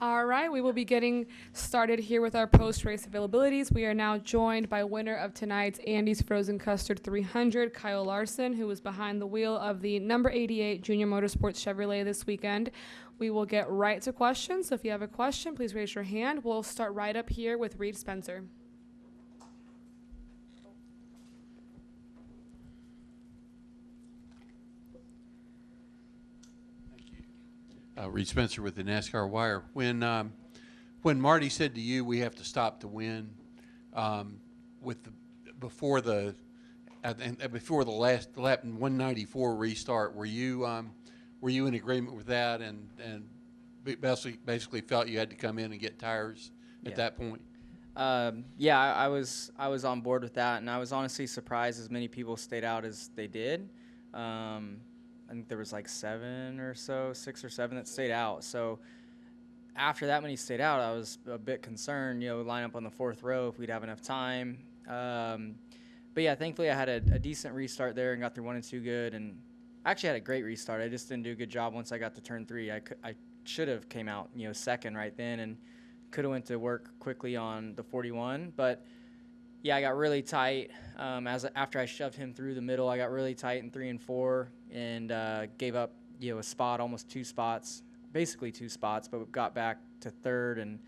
All right, we will be getting started here with our post-race availabilities. We are now joined by winner of tonight's Andy's Frozen Custard 300, Kyle Larson, who was behind the wheel of the number 88 JR Motorsports Chevrolet this weekend. We will get right to questions, so if you have a question, please raise your hand. We'll start right up here with Reed Spencer. Reed Spencer with the NASCAR Wire. When Marty said to you, "We have to stop to win," before the last lap in 194 restart, were you in agreement with that and basically felt you had to come in and get tires at that point? Yeah, I was on board with that, and I was honestly surprised as many people stayed out as they did. I think there was like 6 or 7 that stayed out. So after that many stayed out, I was a bit concerned, line up on the 4th row if we'd have enough time. But yeah, thankfully I had a decent restart there and got through 1 and 2 good, and I actually had a great restart. I just didn't do a good job once I got to turn 3. I should have came out, second right then, and could have went to work quickly on the 41, but yeah, I got really tight. After I shoved him through the middle, I got really tight in 3 and 4 and gave up, a spot, almost 2 spots, basically 2 spots, but got back to 3rd and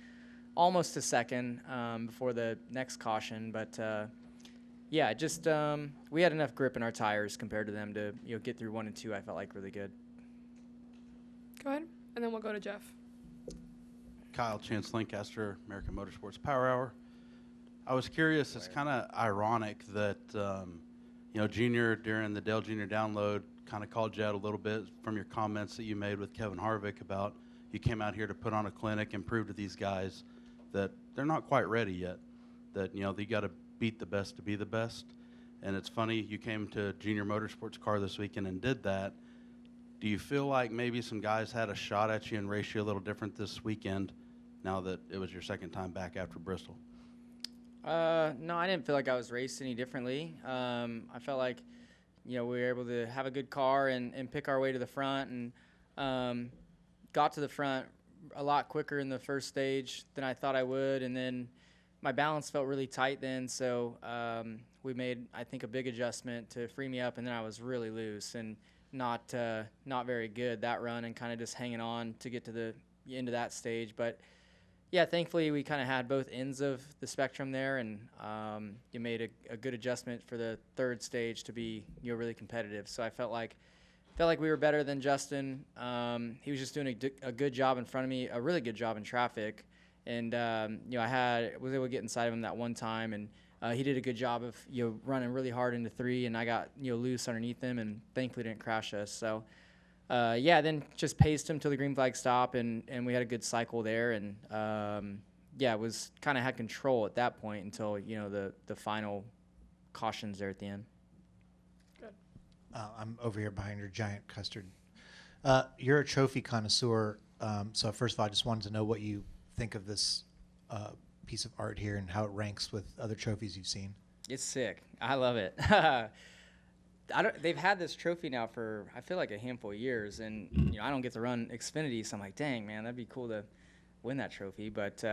almost to 2nd before the next caution. But yeah, just we had enough grip in our tires compared to them to get through 1 and 2. I felt like really good. Go ahead, and then we'll go to Jeff. Kyle Chance Lancaster, American Motorsports Power Hour. I was curious, it's kind of ironic that, Junior, during the Dale Jr. download, kind of called you out a little bit from your comments that you made with Kevin Harvick about you came out here to put on a clinic and prove to these guys that they're not quite ready yet, that, they got to beat the best to be the best. And it's funny, you came to Junior Motorsports car this weekend and did that. Do you feel like maybe some guys had a shot at you and raced you a little different this weekend now that it was your second time back after Bristol? No, I didn't feel like I was raced any differently. I felt like, we were able to have a good car and pick our way to the front, and got to the front a lot quicker in the first stage than I thought I would. And then my balance felt really tight then, so we made, I think, a big adjustment to free me up, and then I was really loose and not very good that run, and kind of just hanging on to get to the end of that stage. But yeah, thankfully we kind of had both ends of the spectrum there, and you made a good adjustment for the 3rd stage to be really competitive. So I felt like we were better than Justin. He was just doing a good job in front of me, a really good job in traffic, and I was able to get inside of him that one time, and he did a good job of running really hard into 3, and I got loose underneath him, and thankfully didn't crash us. So. Yeah, then just paced him till the green flag stop, and we had a good cycle there, and yeah, it was kind of had control at that point until the final cautions there at the end. Good. I'm over here behind your giant Custard. You're a trophy connoisseur, so first of all, I just wanted to know what you think of this piece of art here and how it ranks with other trophies you've seen. It's sick. I love it. They've had this trophy now for, I feel like, a handful of years, and I don't get to run Xfinity, so I'm like, dang, man, that'd be cool to win that trophy. But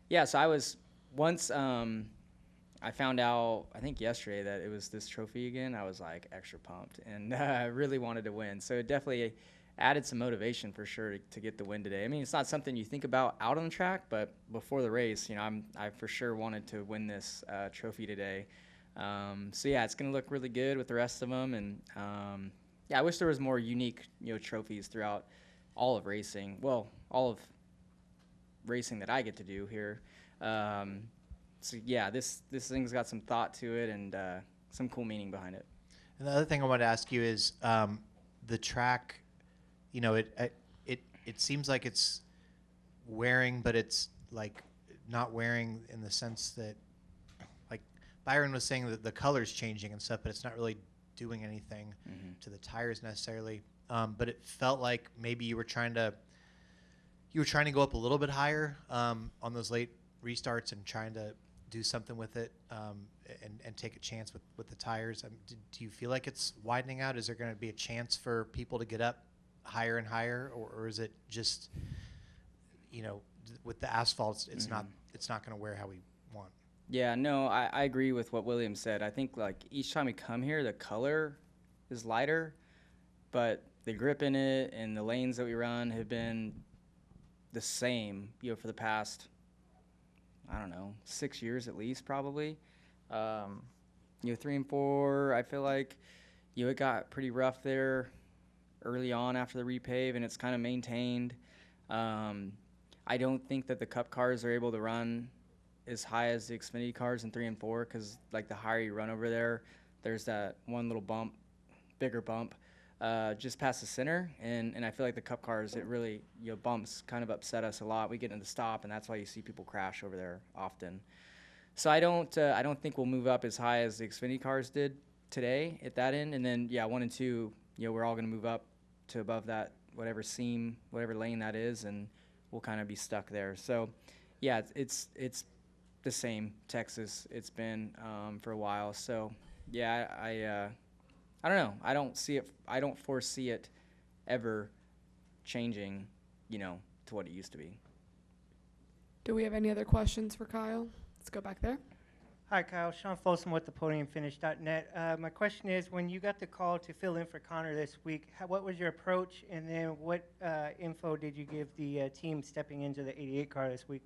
yeah, so I was once I found out, I think yesterday, that it was this trophy again. I was like extra pumped, and I really wanted to win. So it definitely added some motivation for sure to get the win today. I mean, it's not something you think about out on the track, but before the race, I for sure wanted to win this trophy today. So yeah, it's going to look really good with the rest of them, and yeah, I wish there was more unique trophies throughout all of racing. Well, all of racing that I get to do here. So yeah, this thing's got some thought to it and some cool meaning behind it. And the other thing I wanted to ask you is the track. It seems like it's wearing, but it's like not wearing in the sense that. Byron was saying that the color's changing and stuff, but it's not really doing anything to the tires necessarily. But it felt like maybe you were trying to go up a little bit higher on those late restarts and trying to do something with it and take a chance with the tires. Do you feel like it's widening out? Is there going to be a chance for people to get up higher and higher, or is it just with the asphalt, it's not going to wear how we want. Yeah, no, I agree with what William said. I think like each time we come here, the color is lighter, but the grip in it and the lanes that we run have been the same, for the past, I don't know, 6 years at least, probably. 3 and 4, I feel like, it got pretty rough there early on after the repave, and it's kind of maintained. I don't think that the Cup cars are able to run as high as the Xfinity cars in 3 and 4, because like the higher you run over there, there's that one little bump, bigger bump, just past the center, and I feel like the Cup cars, it really, bumps kind of upset us a lot. We get into the stop, and that's why you see people crash over there often. So I don't think we'll move up as high as the Xfinity cars did today at that end, and then 1 and 2, we're all going to move up to above that whatever seam, whatever lane that is, and we'll kind of be stuck there. So yeah, it's the same Texas it's been for a while. So yeah, I don't know. I don't foresee it ever changing, to what it used to be. Do we have any other questions for Kyle? Let's go back there. Hi, Kyle. Sean Folsom with the podiumfinish.net. My question is, when you got the call to fill in for Connor this week, what was your approach, and then what info did you give the team stepping into the 88 car this week?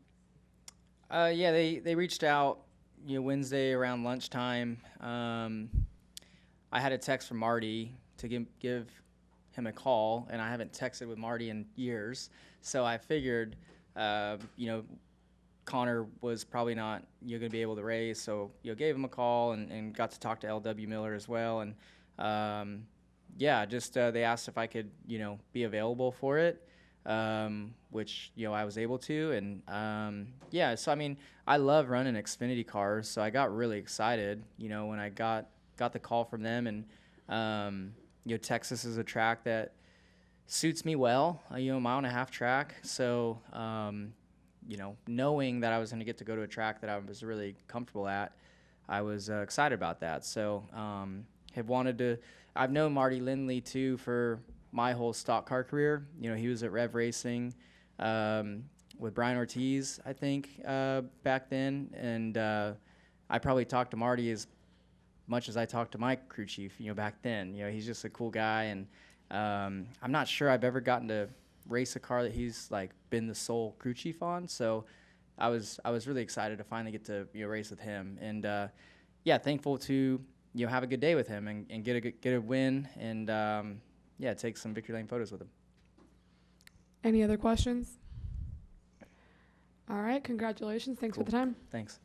Yeah, they reached out, Wednesday around lunchtime. I had a text from Marty to give him a call, and I haven't texted with Marty in years, so I figured, Connor was probably not going to be able to race, so gave him a call and got to talk to LW Miller as well, and they asked if I could be available for it, which I was able to, and so I mean, I love running Xfinity cars, so I got really excited when I got the call from them, and Texas is a track that suits me well, a 1.5-mile track, so knowing that I was going to get to go to a track that I was really comfortable at, I was excited about that. So I've known Marty Lindley too for my whole stock car career. He was at Rev Racing with Brian Ortiz, I think, back then. And I probably talked to Marty as much as I talked to my crew chief, back then. He's just a cool guy. And I'm not sure I've ever gotten to race a car that he's like been the sole crew chief on, so I was really excited to finally get to race with him, and thankful to have a good day with him and get a win, and take some victory lane photos with him. Any other questions? All right, congratulations. Thanks for the time. Thanks.